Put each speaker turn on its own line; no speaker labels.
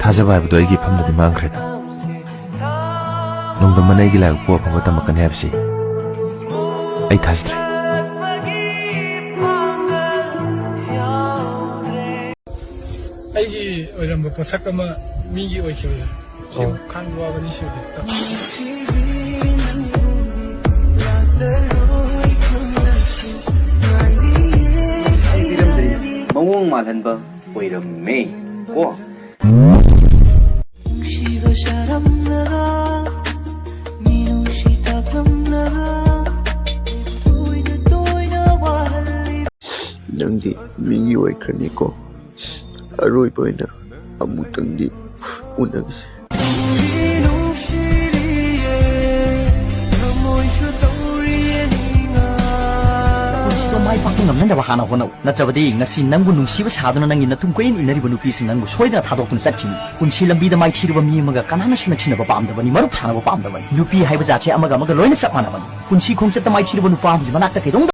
थाजब हाइबदो अइगी फमददि मांग्रेदा नोंदमन अइगी like पो फंग तमकन हाइबसि अइ थाजद्रे
अइगी ओइरम पोसक अमा मिगी ओइखिबे सिम खान वाबनि सुदे
मवोंग मालहनबा ओइरम्मे को
नंदी मिगी ओइखरनिको अरोइबोइना अमुतंदी उनगसे
माई पाकन ngam हाना होनो नत्रबदी ngasi nangbu nungsiba saduna nangi natum koin inariba nupi sing nangbu soidana thadokun satkhini punsi lambi da mai thirba mi maga kanana suna thinaba pamdabani marup sanaba pamdabani nupi haiba jache amaga loina sapana bani punsi khongchat mai thirba nupa amji manakta kedong